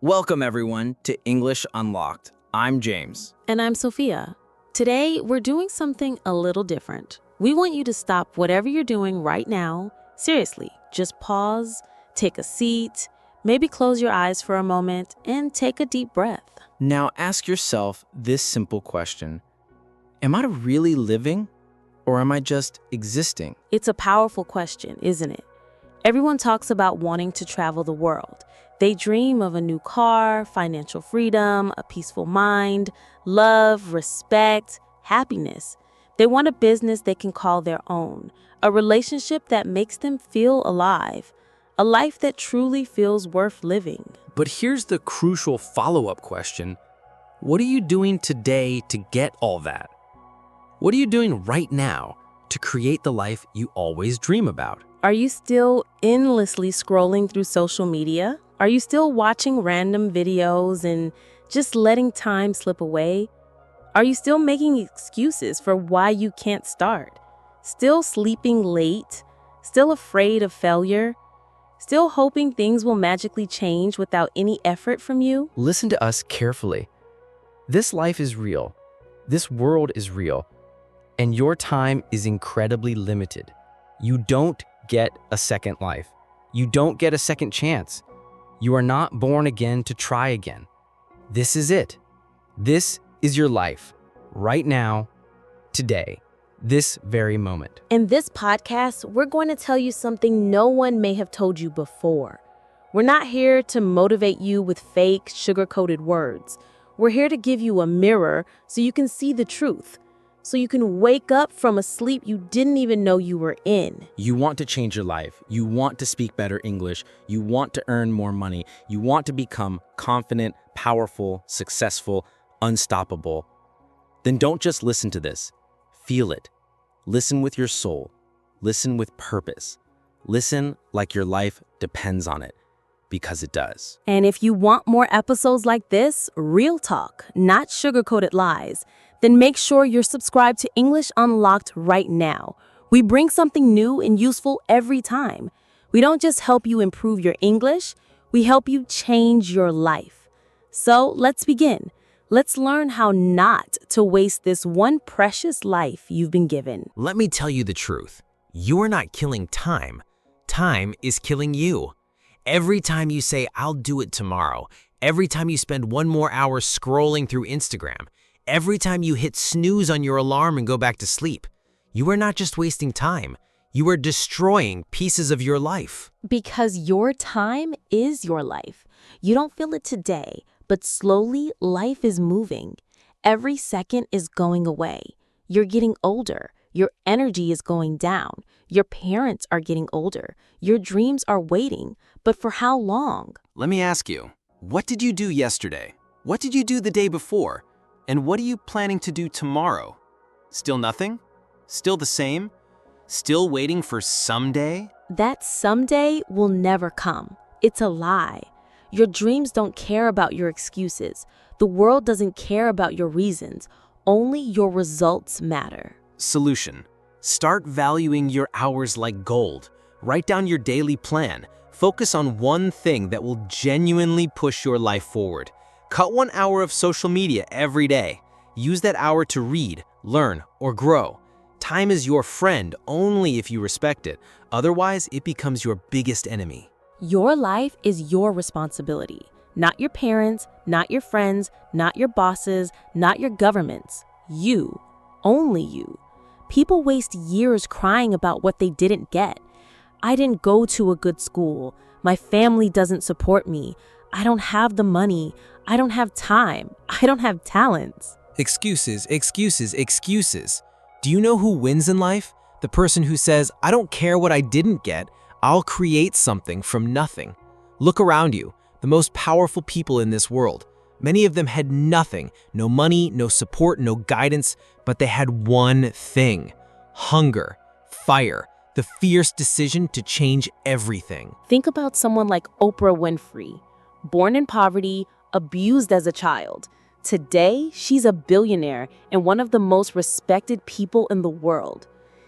Welcome, everyone, to English Unlocked. I'm James. And I'm Sophia. Today, we're doing something a little different. We want you to stop whatever you're doing right now. Seriously, just pause, take a seat, maybe close your eyes for a moment, and take a deep breath. Now ask yourself this simple question. Am I really living, or am I just existing? It's a powerful question, isn't it? Everyone talks about wanting to travel the world. They dream of a new car, financial freedom, a peaceful mind, love, respect, happiness. They want a business they can call their own, a relationship that makes them feel alive, a life that truly feels worth living. But here's the crucial follow-up question. What are you doing today to get all that? What are you doing right now to create the life you always dream about? Are you still endlessly scrolling through social media? Are you still watching random videos and just letting time slip away? Are you still making excuses for why you can't start? Still sleeping late? Still afraid of failure? Still hoping things will magically change without any effort from you? Listen to us carefully. This life is real. This world is real. And your time is incredibly limited. You don't get a second life. You don't get a second chance. You are not born again to try again. This is it. This is your life, right now, today, this very moment. In this podcast, we're going to tell you something no one may have told you before. We're not here to motivate you with fake, sugar-coated words. We're here to give you a mirror so you can see the truth, so you can wake up from a sleep you didn't even know you were in. You want to change your life. You want to speak better English. You want to earn more money. You want to become confident, powerful, successful, unstoppable. Then don't just listen to this. Feel it. Listen with your soul. Listen with purpose. Listen like your life depends on it, because it does. And if you want more episodes like this, real talk, not sugar-coated lies, then make sure you're subscribed to English Unlocked right now. We bring something new and useful every time. We don't just help you improve your English, we help you change your life. So let's begin. Let's learn how not to waste this one precious life you've been given. Let me tell you the truth. You are not killing time. Time is killing you. Every time you say, I'll do it tomorrow, every time you spend one more hour scrolling through Instagram, every time you hit snooze on your alarm and go back to sleep, you are not just wasting time. You are destroying pieces of your life. Because your time is your life. You don't feel it today, but slowly life is moving. Every second is going away. You're getting older. Your energy is going down. Your parents are getting older. Your dreams are waiting. But for how long? Let me ask you, what did you do yesterday? What did you do the day before? And what are you planning to do tomorrow? Still nothing? Still the same? Still waiting for someday? That someday will never come. It's a lie. Your dreams don't care about your excuses. The world doesn't care about your reasons. Only your results matter. Solution: start valuing your hours like gold. Write down your daily plan. Focus on one thing that will genuinely push your life forward. Cut 1 hour of social media every day. Use that hour to read, learn, or grow. Time is your friend only if you respect it. Otherwise, it becomes your biggest enemy. Your life is your responsibility. Not your parents, not your friends, not your bosses, not your governments. You. Only you. People waste years crying about what they didn't get. I didn't go to a good school. My family doesn't support me. I don't have the money. I don't have time. I don't have talents. Excuses, excuses, excuses. Do you know who wins in life? The person who says, I don't care what I didn't get, I'll create something from nothing. Look around you, the most powerful people in this world. Many of them had nothing, no money, no support, no guidance, but they had one thing: hunger, fire, the fierce decision to change everything. Think about someone like Oprah Winfrey. Born in poverty, abused as a child. Today, she's a billionaire and one of the most respected people in the world.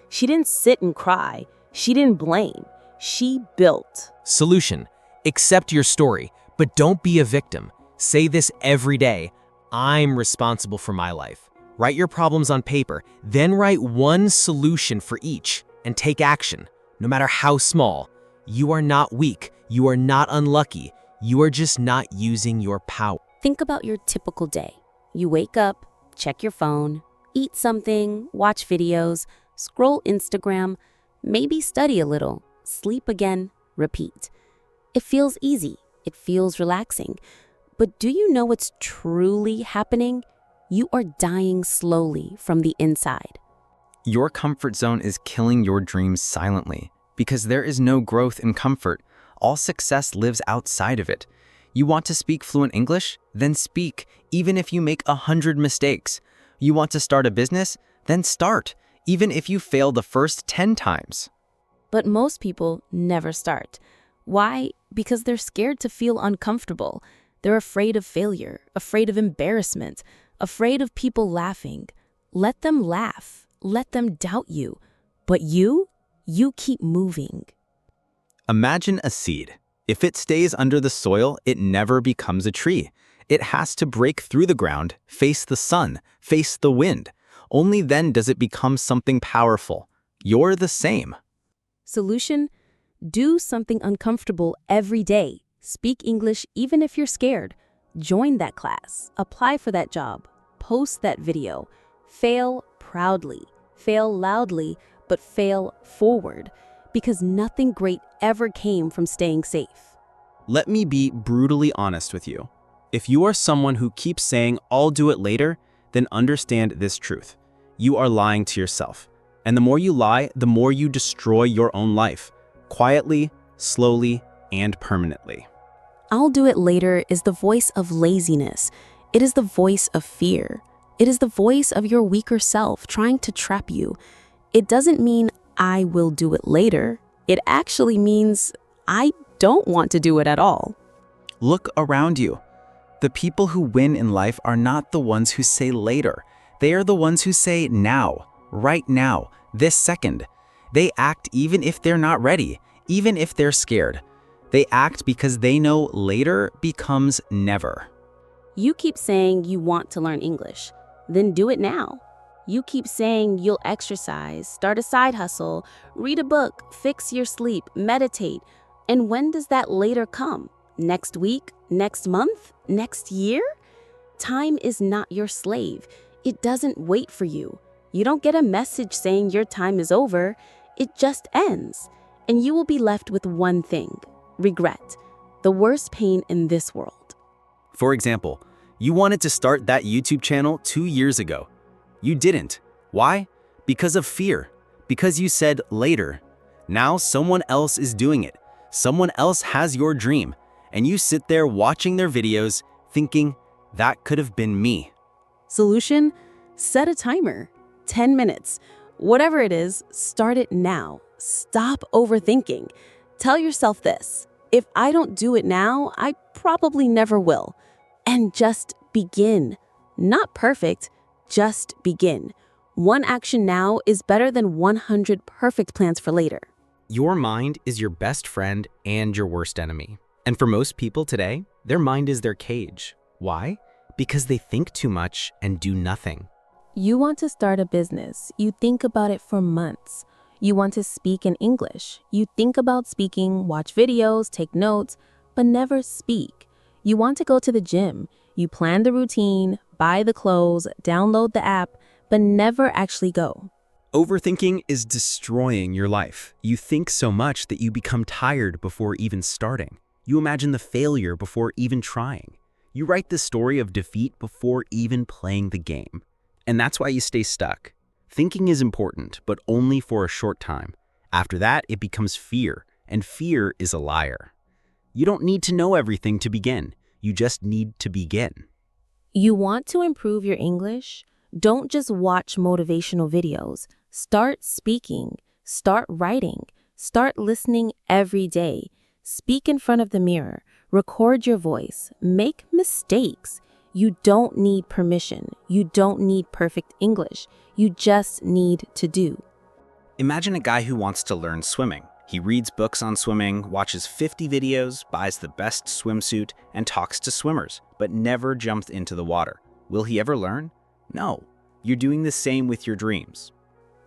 She didn't sit and cry. She didn't blame. She built. Solution: accept your story, but But don't be a victim. Say this every day. I'm responsible for my life. Write your problems on paper, then write one solution for each and take action, no matter how small. You are not weak. You are not unlucky. You are just not using your power. Think about your typical day. You wake up, check your phone, eat something, watch videos, scroll Instagram, maybe study a little, sleep again, repeat. It feels easy. It feels relaxing. But do you know what's truly happening? You are dying slowly from the inside. Your comfort zone is killing your dreams silently because there is no growth in comfort. All success lives outside of it. You want to speak fluent English? Then speak, even if you make 100 mistakes. You want to start a business? Then start, even if you fail the first 10 times. But most people never start. Why? Because they're scared to feel uncomfortable. They're afraid of failure, afraid of embarrassment, afraid of people laughing. Let them laugh. Let them doubt you. But you keep moving. Imagine a seed. If it stays under the soil, it never becomes a tree. It has to break through the ground, face the sun, face the wind. Only then does it become something powerful. You're the same. Solution: do something uncomfortable every day. Speak English even if you're scared. Join that class. Apply for that job. Post that video. Fail proudly. Fail loudly, but fail forward. Because nothing great ever came from staying safe. Let me be brutally honest with you. If you are someone who keeps saying, "I'll do it later," then understand this truth. You are lying to yourself. And the more you lie, the more you destroy your own life. Quietly, slowly, and permanently. "I'll do it later" is the voice of laziness. It is the voice of fear. It is the voice of your weaker self trying to trap you. It doesn't mean "I will do it later." It actually means "I don't want to do it at all." Look around you. The people who win in life are not the ones who say later. They are the ones who say now, right now, this second. They act even if they're not ready, even if they're scared. They act because they know later becomes never. You keep saying you want to learn English, then do it now. You keep saying you'll exercise, start a side hustle, read a book, fix your sleep, meditate. And when does that later come? Next week? Next month? Next year? Time is not your slave. It doesn't wait for you. You don't get a message saying your time is over. It just ends. And you will be left with one thing: regret. The worst pain in this world. For example, you wanted to start that YouTube channel 2 years ago. You didn't. Why? Because of fear. Because you said later. Now someone else is doing it. Someone else has your dream. And you sit there watching their videos thinking, that could have been me. Solution: set a timer. 10 minutes. Whatever it is, start it now. Stop overthinking. Tell yourself this: if I don't do it now, I probably never will. And just begin. Not perfect, just begin. One action now is better than 100 perfect plans for later. Your mind is your best friend and your worst enemy. And for most people today, their mind is their cage. Why? Because they think too much and do nothing. You want to start a business. You think about it for months. You want to speak in English. You think about speaking, watch videos, take notes, but never speak. You want to go to the gym. You plan the routine, buy the clothes, download the app, but never actually go. Overthinking is destroying your life. You think so much that you become tired before even starting. You imagine the failure before even trying. You write the story of defeat before even playing the game. And that's why you stay stuck. Thinking is important, but only for a short time. After that, it becomes fear, and fear is a liar. You don't need to know everything to begin. You just need to begin. You want to improve your English? Don't just watch motivational videos. Start speaking. Start writing. Start listening every day. Speak in front of the mirror. Record your voice. Make mistakes. You don't need permission. You don't need perfect English. You just need to do. Imagine a guy who wants to learn swimming. He reads books on swimming, watches 50 videos, buys the best swimsuit, and talks to swimmers, but never jumps into the water. Will he ever learn? No. You're doing the same with your dreams.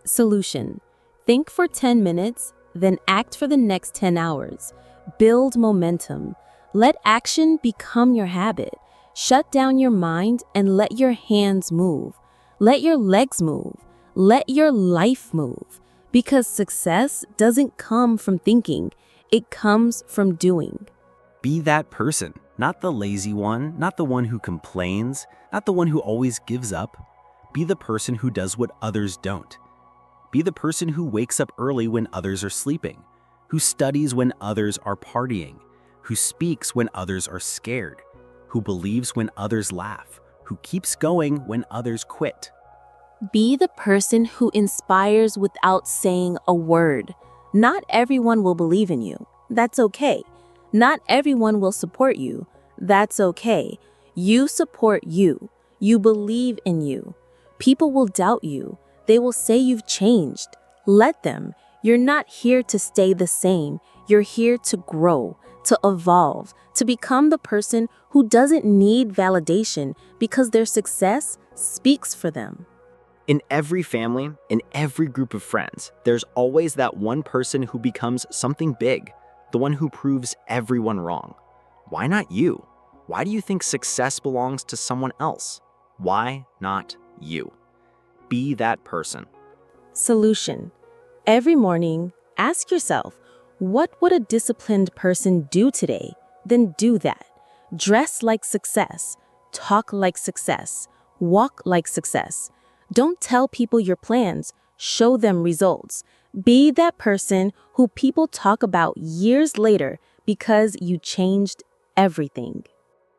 Solution: think for 10 minutes, then act for the next 10 hours. Build momentum. Let action become your habit. Shut down your mind and let your hands move. Let your legs move. Let your life move. Because success doesn't come from thinking, it comes from doing. Be that person, not the lazy one, not the one who complains, not the one who always gives up. Be the person who does what others don't. Be the person who wakes up early when others are sleeping, who studies when others are partying, who speaks when others are scared, who believes when others laugh, who keeps going when others quit. Be the person who inspires without saying a word. Not everyone will believe in you. That's okay. Not everyone will support you. That's okay. You support you. You believe in you. People will doubt you. They will say you've changed. Let them. You're not here to stay the same. You're here to grow, to evolve, to become the person who doesn't need validation because their success speaks for them. In every family, in every group of friends, there's always that one person who becomes something big, the one who proves everyone wrong. Why not you? Why do you think success belongs to someone else? Why not you? Be that person. Solution: every morning, ask yourself, what would a disciplined person do today? Then do that. Dress like success. Talk like success. Walk like success. Don't tell people your plans. Show them results. Be that person who people talk about years later because you changed everything.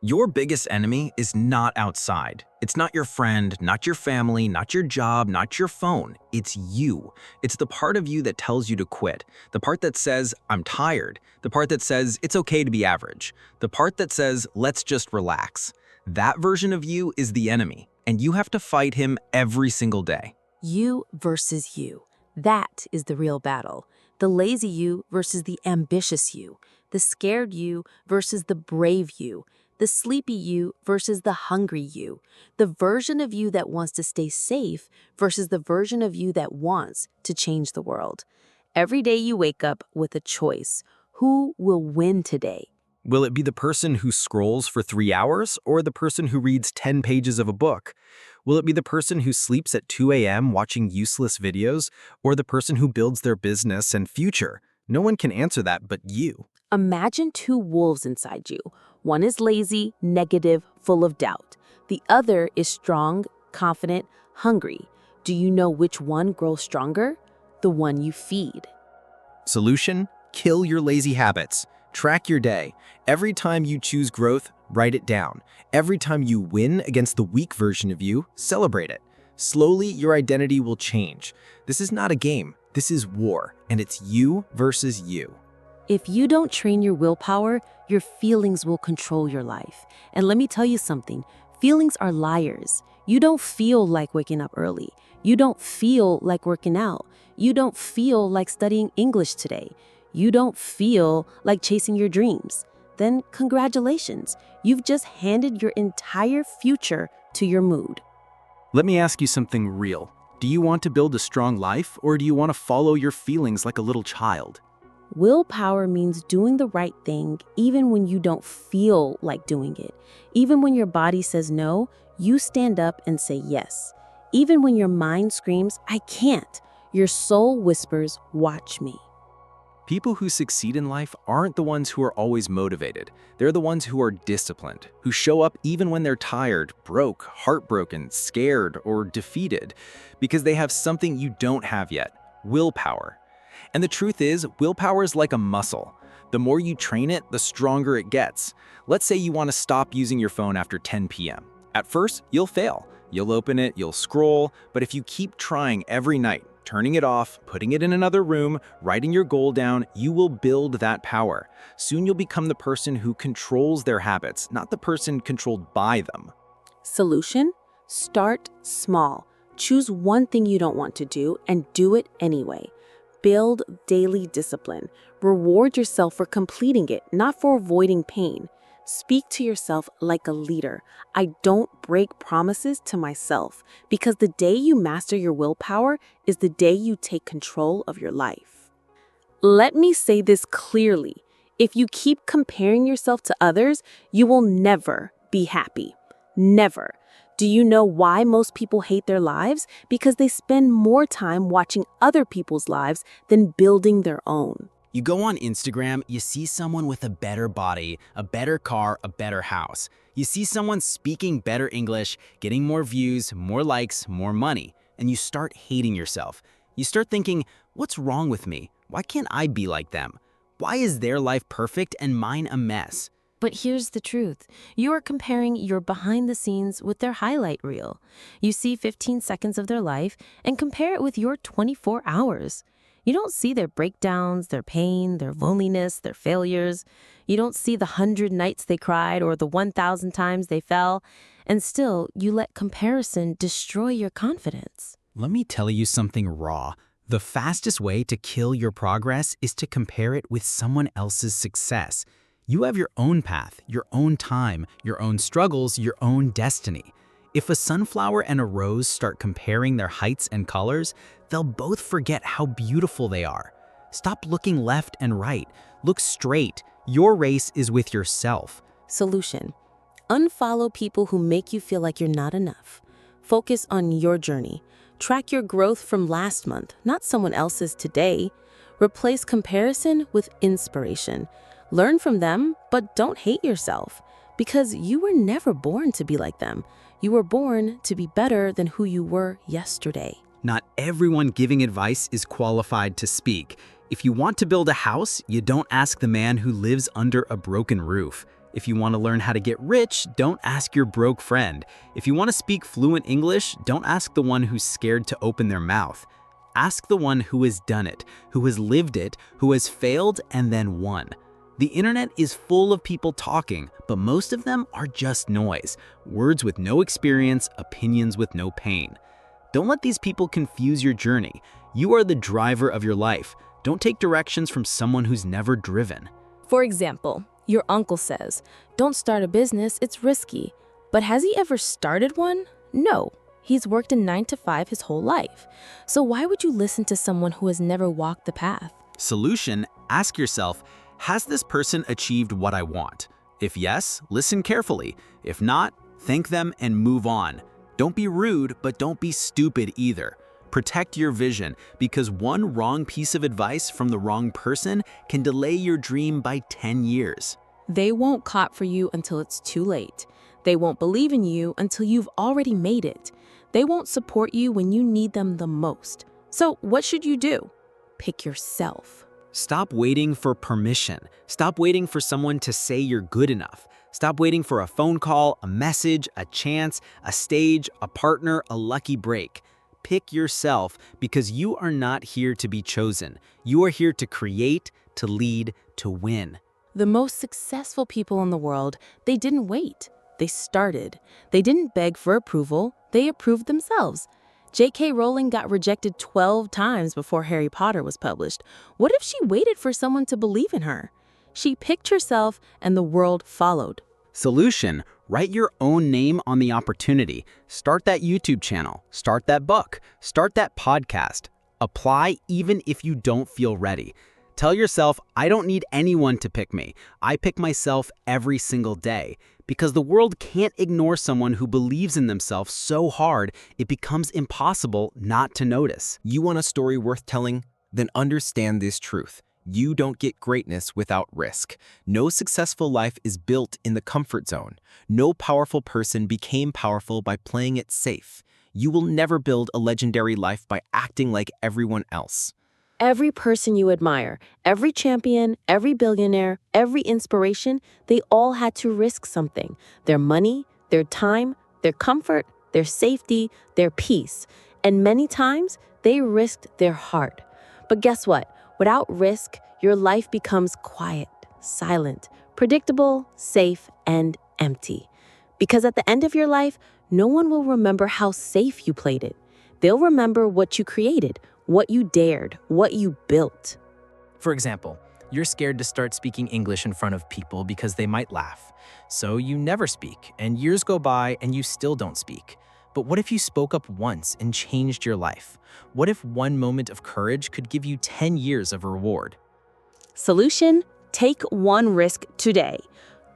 Your biggest enemy is not outside. It's not your friend, not your family, not your job, not your phone. It's you. It's the part of you that tells you to quit. The part that says, I'm tired. The part that says, it's okay to be average. The part that says, let's just relax. That version of you is the enemy, and you have to fight him every single day. You versus you. That is the real battle. The lazy you versus the ambitious you. The scared you versus the brave you. The sleepy you versus the hungry you. The version of you that wants to stay safe versus the version of you that wants to change the world. Every day you wake up with a choice. Who will win today? Will it be the person who scrolls for 3 hours or the person who reads 10 pages of a book? Will it be the person who sleeps at 2 a.m. watching useless videos or the person who builds their business and future? No one can answer that but you. Imagine two wolves inside you. One is lazy, negative, full of doubt. The other is strong, confident, hungry. Do you know which one grows stronger? The one you feed. Solution: kill your lazy habits. Track your day. Every time you choose growth, write it down. Every time you win against the weak version of you, celebrate it. Slowly, your identity will change. This is not a game. This is war, and it's you versus you. If you don't train your willpower, your feelings will control your life. And let me tell you something, feelings are liars. You don't feel like waking up early. You don't feel like working out. You don't feel like studying English today. You don't feel like chasing your dreams. Then congratulations, you've just handed your entire future to your mood. Let me ask you something real. Do you want to build a strong life, or do you want to follow your feelings like a little child? Willpower means doing the right thing even when you don't feel like doing it. Even when your body says no, you stand up and say yes. Even when your mind screams, I can't, your soul whispers, watch me. People who succeed in life aren't the ones who are always motivated. They're the ones who are disciplined, who show up even when they're tired, broke, heartbroken, scared, or defeated, because they have something you don't have yet: willpower. And the truth is, willpower is like a muscle. The more you train it, the stronger it gets. Let's say you want to stop using your phone after 10 p.m. At first, you'll fail. You'll open it, you'll scroll, but if you keep trying every night, turning it off, putting it in another room, writing your goal down, you will build that power. Soon you'll become the person who controls their habits, not the person controlled by them. Solution? Start small. Choose one thing you don't want to do and do it anyway. Build daily discipline. Reward yourself for completing it, not for avoiding pain. Speak to yourself like a leader. I don't break promises to myself, because the day you master your willpower is the day you take control of your life. Let me say this clearly. If you keep comparing yourself to others, you will never be happy. Never. Do you know why most people hate their lives? Because they spend more time watching other people's lives than building their own. You go on Instagram, you see someone with a better body, a better car, a better house. You see someone speaking better English, getting more views, more likes, more money, and you start hating yourself. You start thinking, what's wrong with me? Why can't I be like them? Why is their life perfect and mine a mess? But here's the truth. You are comparing your behind the scenes with their highlight reel. You see 15 seconds of their life and compare it with your 24 hours. You don't see their breakdowns, their pain, their loneliness, their failures. You don't see the 100 nights they cried or the 1,000 times they fell. And still, you let comparison destroy your confidence. Let me tell you something raw. The fastest way to kill your progress is to compare it with someone else's success. You have your own path, your own time, your own struggles, your own destiny. If a sunflower and a rose start comparing their heights and colors, they'll both forget how beautiful they are. Stop looking left and right. Look straight. Your race is with yourself. Solution: unfollow people who make you feel like you're not enough. Focus on your journey. Track your growth from last month, not someone else's today. Replace comparison with inspiration. Learn from them, but don't hate yourself, because you were never born to be like them. You were born to be better than who you were yesterday. Not everyone giving advice is qualified to speak. If you want to build a house, you don't ask the man who lives under a broken roof. If you want to learn how to get rich, don't ask your broke friend. If you want to speak fluent English, don't ask the one who's scared to open their mouth. Ask the one who has done it, who has lived it, who has failed and then won. The internet is full of people talking, but most of them are just noise. Words with no experience, opinions with no pain. Don't let these people confuse your journey. You are the driver of your life. Don't take directions from someone who's never driven. For example, your uncle says, don't start a business, it's risky. But has he ever started one? No. He's worked a 9 to 5 his whole life. So why would you listen to someone who has never walked the path? Solution: ask yourself, has this person achieved what I want? If yes, listen carefully. If not, thank them and move on. Don't be rude, but don't be stupid either. Protect your vision, because one wrong piece of advice from the wrong person can delay your dream by 10 years. They won't clap for you until it's too late. They won't believe in you until you've already made it. They won't support you when you need them the most. So what should you do? Pick yourself. Stop waiting for permission. Stop waiting for someone to say you're good enough. Stop waiting for a phone call, a message, a chance, a stage, a partner, a lucky break. Pick yourself, because you are not here to be chosen. You are here to create, to lead, to win. The most successful people in the world, they didn't wait. They started. They didn't beg for approval. They approved themselves. J.K. Rowling got rejected 12 times before Harry Potter was published. What if she waited for someone to believe in her? She picked herself, and the world followed. Solution: write your own name on the opportunity. Start that YouTube channel. Start that book. Start that podcast. Apply even if you don't feel ready. Tell yourself, I don't need anyone to pick me. I pick myself every single day. Because the world can't ignore someone who believes in themselves so hard, it becomes impossible not to notice. You want a story worth telling? Then understand this truth. You don't get greatness without risk. No successful life is built in the comfort zone. No powerful person became powerful by playing it safe. You will never build a legendary life by acting like everyone else. Every person you admire, every champion, every billionaire, every inspiration, they all had to risk something. Their money, their time, their comfort, their safety, their peace. And many times, they risked their heart. But guess what? Without risk, your life becomes quiet, silent, predictable, safe, and empty. Because at the end of your life, no one will remember how safe you played it. They'll remember what you created, what you dared, what you built. For example, you're scared to start speaking English in front of people because they might laugh. So you never speak, and years go by and you still don't speak. But what if you spoke up once and changed your life? What if one moment of courage could give you 10 years of reward? Solution: take one risk today.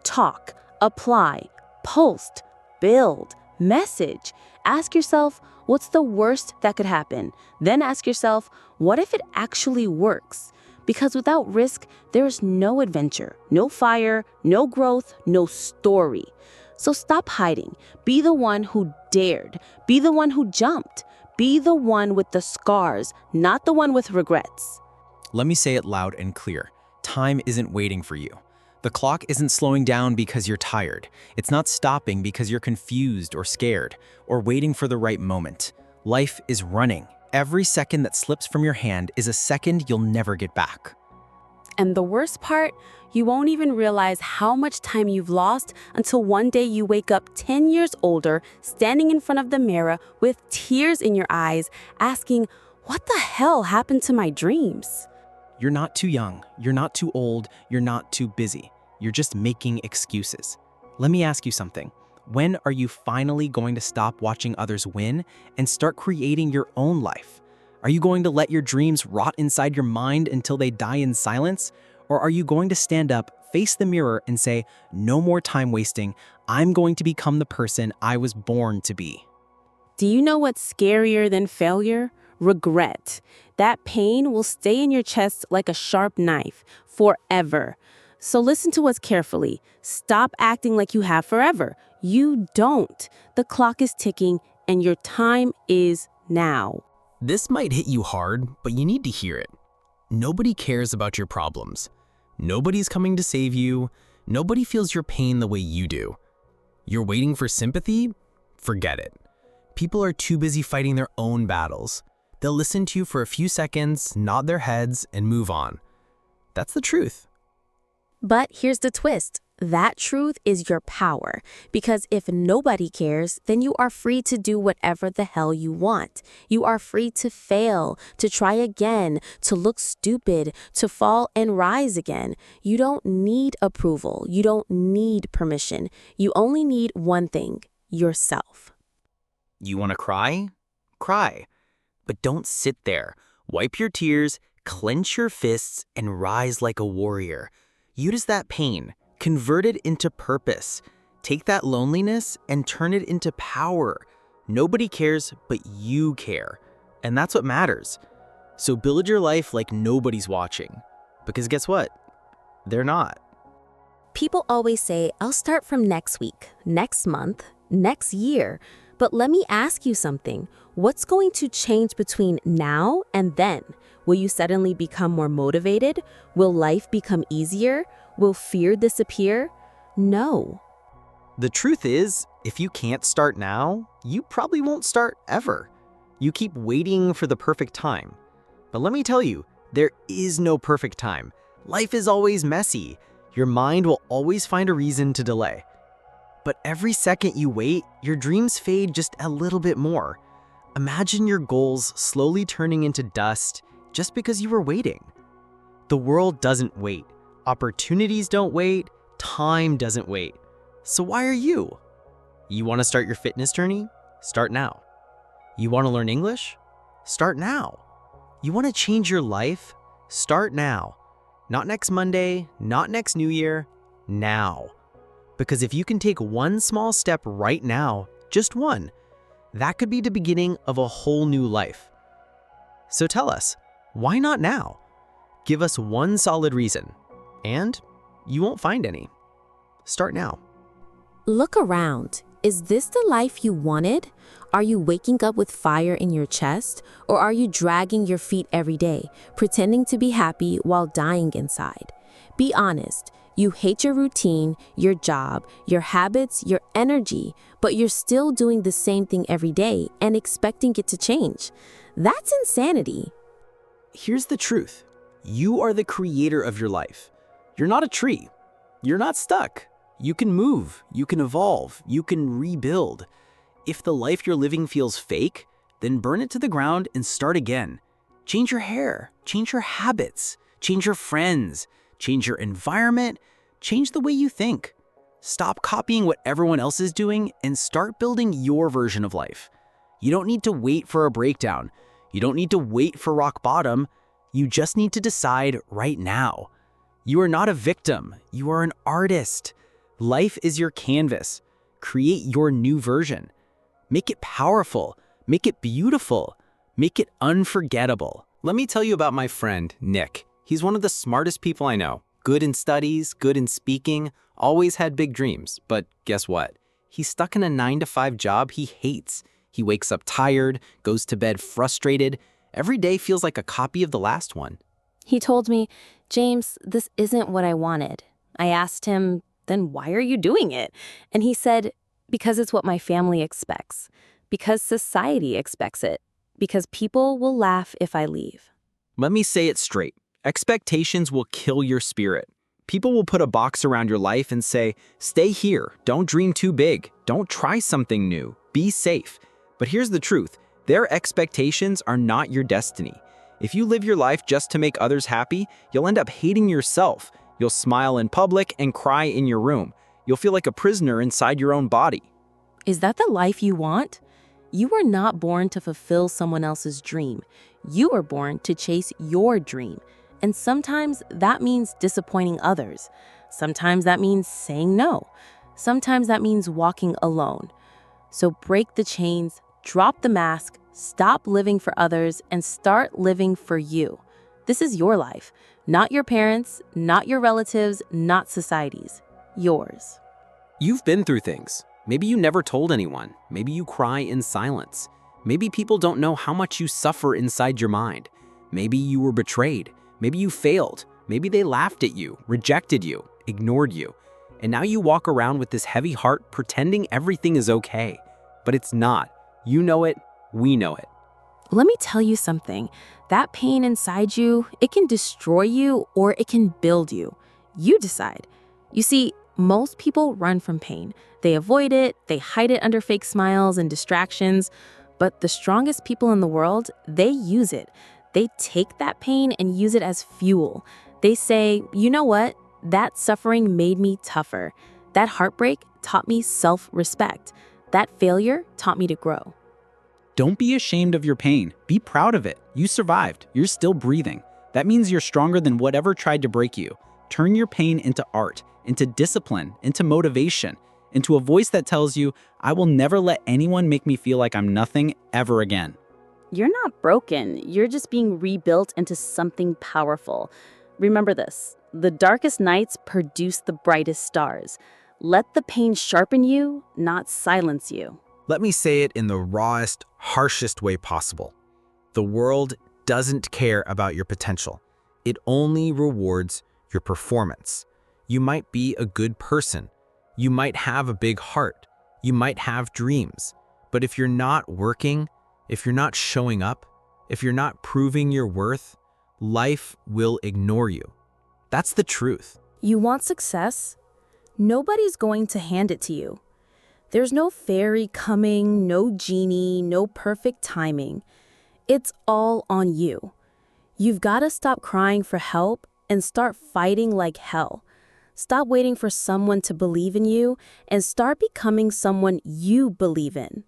Talk, apply, post, build, message. Ask yourself, what's the worst that could happen? Then ask yourself, what if it actually works? Because without risk, there is no adventure, no fire, no growth, no story. So stop hiding. Be the one who dared. Be the one who jumped. Be the one with the scars, not the one with regrets. Let me say it loud and clear. Time isn't waiting for you. The clock isn't slowing down because you're tired. It's not stopping because you're confused or scared or waiting for the right moment. Life is running. Every second that slips from your hand is a second you'll never get back. And the worst part, you won't even realize how much time you've lost until one day you wake up 10 years older, standing in front of the mirror with tears in your eyes, asking, what the hell happened to my dreams? You're not too young, you're not too old, you're not too busy. You're just making excuses. Let me ask you something. When are you finally going to stop watching others win and start creating your own life? Are you going to let your dreams rot inside your mind until they die in silence? Or are you going to stand up, face the mirror, and say, no more time wasting, I'm going to become the person I was born to be? Do you know what's scarier than failure? Regret. That pain will stay in your chest like a sharp knife forever. So listen to us carefully. Stop acting like you have forever. You don't. The clock is ticking and your time is now. This might hit you hard, but you need to hear it. Nobody cares about your problems. Nobody's coming to save you. Nobody feels your pain the way you do. You're waiting for sympathy? Forget it. People are too busy fighting their own battles. They'll listen to you for a few seconds, nod their heads, and move on. That's the truth. But here's the twist. That truth is your power, because if nobody cares, then you are free to do whatever the hell you want. You are free to fail, to try again, to look stupid, to fall and rise again. You don't need approval. You don't need permission. You only need one thing: yourself. You want to cry? Cry. But don't sit there. Wipe your tears, clench your fists, and rise like a warrior. Use that pain. Convert it into purpose. Take that loneliness and turn it into power. Nobody cares, but you care. And that's what matters. So build your life like nobody's watching. Because guess what? They're not. People always say, I'll start from next week, next month, next year. But let me ask you something. What's going to change between now and then? Will you suddenly become more motivated? Will life become easier? Will fear disappear? No. The truth is, if you can't start now, you probably won't start ever. You keep waiting for the perfect time. But let me tell you, there is no perfect time. Life is always messy. Your mind will always find a reason to delay. But every second you wait, your dreams fade just a little bit more. Imagine your goals slowly turning into dust just because you were waiting. The world doesn't wait. Opportunities don't wait. Time doesn't wait. So why are you? You want to start your fitness journey? Start now. You want to learn English? Start now. You want to change your life? Start now. Not next Monday, not next New Year, now. Because if you can take one small step right now, just one, that could be the beginning of a whole new life. So tell us, why not now? Give us one solid reason, and you won't find any. Start now. Look around. Is this the life you wanted? Are you waking up with fire in your chest? Or are you dragging your feet every day, pretending to be happy while dying inside? Be honest. You hate your routine, your job, your habits, your energy, but you're still doing the same thing every day and expecting it to change. That's insanity. Here's the truth. You are the creator of your life. You're not a tree. You're not stuck. You can move, you can evolve, you can rebuild. If the life you're living feels fake, then burn it to the ground and start again. Change your hair, change your habits, change your friends, change your environment, change the way you think. Stop copying what everyone else is doing and start building your version of life. You don't need to wait for a breakdown. You don't need to wait for rock bottom. You just need to decide right now. You are not a victim. You are an artist. Life is your canvas. Create your new version. Make it powerful. Make it beautiful. Make it unforgettable. Let me tell you about my friend, Nick. He's one of the smartest people I know. Good in studies, good in speaking, always had big dreams. But guess what? He's stuck in a 9-to-5 job he hates. He wakes up tired, goes to bed frustrated. Every day feels like a copy of the last one. He told me, James, this isn't what I wanted. I asked him, then why are you doing it? And he said, because it's what my family expects. Because society expects it. Because people will laugh if I leave. Let me say it straight. Expectations will kill your spirit. People will put a box around your life and say, stay here, don't dream too big, don't try something new, be safe. But here's the truth, their expectations are not your destiny. If you live your life just to make others happy, you'll end up hating yourself. You'll smile in public and cry in your room. You'll feel like a prisoner inside your own body. Is that the life you want? You were not born to fulfill someone else's dream. You were born to chase your dream. And sometimes that means disappointing others. Sometimes that means saying no. Sometimes that means walking alone. So break the chains, drop the mask, stop living for others, and start living for you. This is your life, not your parents', not your relatives', not society's. Yours. You've been through things. Maybe you never told anyone. Maybe you cry in silence. Maybe people don't know how much you suffer inside your mind. Maybe you were betrayed. Maybe you failed. Maybe they laughed at you, rejected you, ignored you. And now you walk around with this heavy heart pretending everything is okay. But it's not. You know it. We know it. Let me tell you something. That pain inside you, it can destroy you or it can build you. You decide. You see, most people run from pain. They avoid it, they hide it under fake smiles and distractions. But the strongest people in the world, they use it. They take that pain and use it as fuel. They say, you know what? That suffering made me tougher. That heartbreak taught me self-respect. That failure taught me to grow. Don't be ashamed of your pain. Be proud of it. You survived. You're still breathing. That means you're stronger than whatever tried to break you. Turn your pain into art, into discipline, into motivation, into a voice that tells you, I will never let anyone make me feel like I'm nothing ever again. You're not broken. You're just being rebuilt into something powerful. Remember this, the darkest nights produce the brightest stars. Let the pain sharpen you, not silence you. Let me say it in the rawest, harshest way possible. The world doesn't care about your potential. It only rewards your performance. You might be a good person. You might have a big heart. You might have dreams. But if you're not working, if you're not showing up, if you're not proving your worth, life will ignore you. That's the truth. You want success? Nobody's going to hand it to you. There's no fairy coming, no genie, no perfect timing. It's all on you. You've got to stop crying for help and start fighting like hell. Stop waiting for someone to believe in you and start becoming someone you believe in.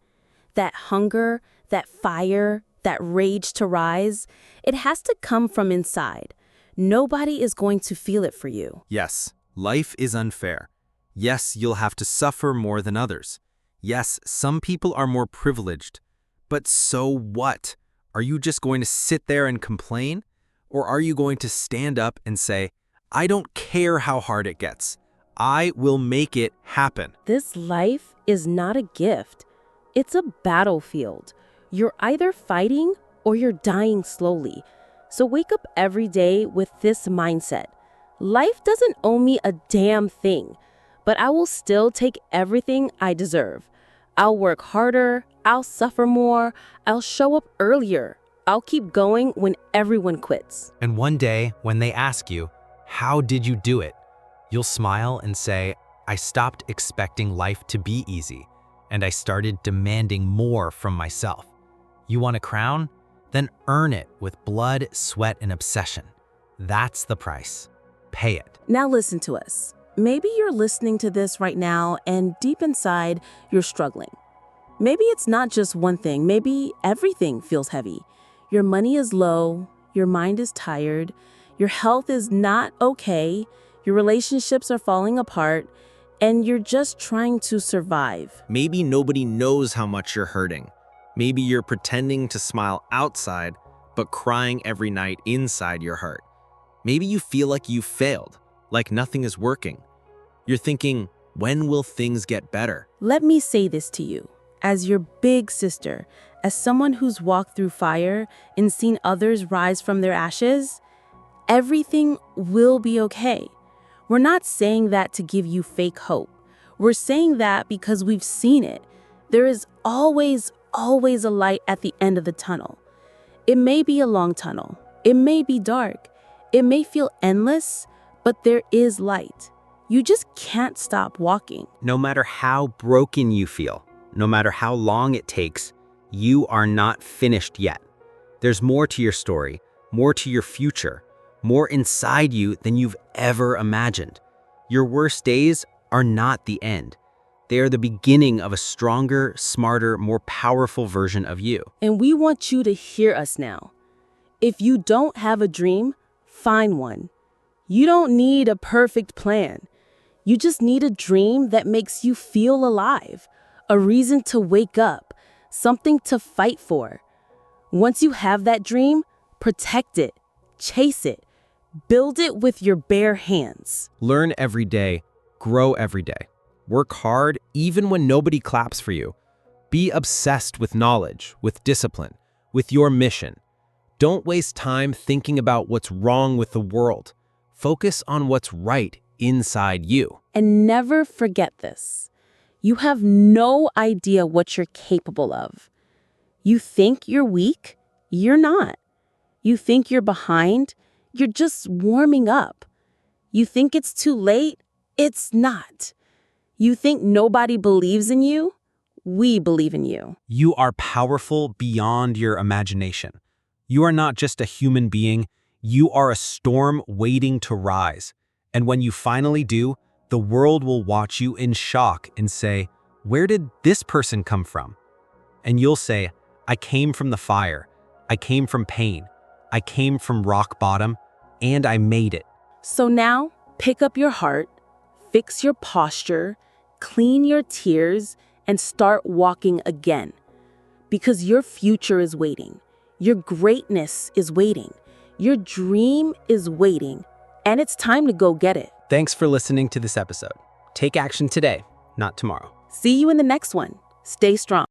That hunger, that fire, that rage to rise, it has to come from inside. Nobody is going to feel it for you. Yes, life is unfair. Yes, you'll have to suffer more than others. Yes, some people are more privileged. But so what? Are you just going to sit there and complain? Or are you going to stand up and say, I don't care how hard it gets. I will make it happen. This life is not a gift. It's a battlefield. You're either fighting or you're dying slowly. So wake up every day with this mindset. Life doesn't owe me a damn thing, but I will still take everything I deserve. I'll work harder, I'll suffer more, I'll show up earlier. I'll keep going when everyone quits. And one day, when they ask you, how did you do it? You'll smile and say, I stopped expecting life to be easy, and I started demanding more from myself. You want a crown? then earn it with blood, sweat, and obsession. That's the price. Pay it. Now listen to us. Maybe you're listening to this right now and deep inside, you're struggling. Maybe it's not just one thing. Maybe everything feels heavy. Your money is low, your mind is tired, your health is not okay, your relationships are falling apart, and you're just trying to survive. Maybe nobody knows how much you're hurting. Maybe you're pretending to smile outside, but crying every night inside your heart. Maybe you feel like you failed, like nothing is working. You're thinking, when will things get better? Let me say this to you, as your big sister, as someone who's walked through fire and seen others rise from their ashes, everything will be okay. We're not saying that to give you fake hope. We're saying that because we've seen it. There is always a light at the end of the tunnel. It may be a long tunnel. It may be dark. It may feel endless, but there is light. You just can't stop walking. No matter how broken you feel, no matter how long it takes, you are not finished yet. There's more to your story, more to your future, more inside you than you've ever imagined. Your worst days are not the end. They are the beginning of a stronger, smarter, more powerful version of you. And we want you to hear us now. If you don't have a dream, find one. You don't need a perfect plan. You just need a dream that makes you feel alive, a reason to wake up, something to fight for. Once you have that dream, protect it, chase it, build it with your bare hands. Learn every day, grow every day. Work hard even when nobody claps for you. Be obsessed with knowledge, with discipline, with your mission. Don't waste time thinking about what's wrong with the world. Focus on what's right inside you. And never forget this. You have no idea what you're capable of. You think you're weak? You're not. You think you're behind? You're just warming up. You think it's too late? It's not. You think nobody believes in you? We believe in you. You are powerful beyond your imagination. You are not just a human being. You are a storm waiting to rise. And when you finally do, the world will watch you in shock and say, "Where did this person come from?" And you'll say, "I came from the fire. I came from pain. I came from rock bottom, and I made it." So now, pick up your heart, fix your posture, clean your tears, and start walking again. Because your future is waiting. Your greatness is waiting. Your dream is waiting. And it's time to go get it. Thanks for listening to this episode. Take action today, not tomorrow. See you in the next one. Stay strong.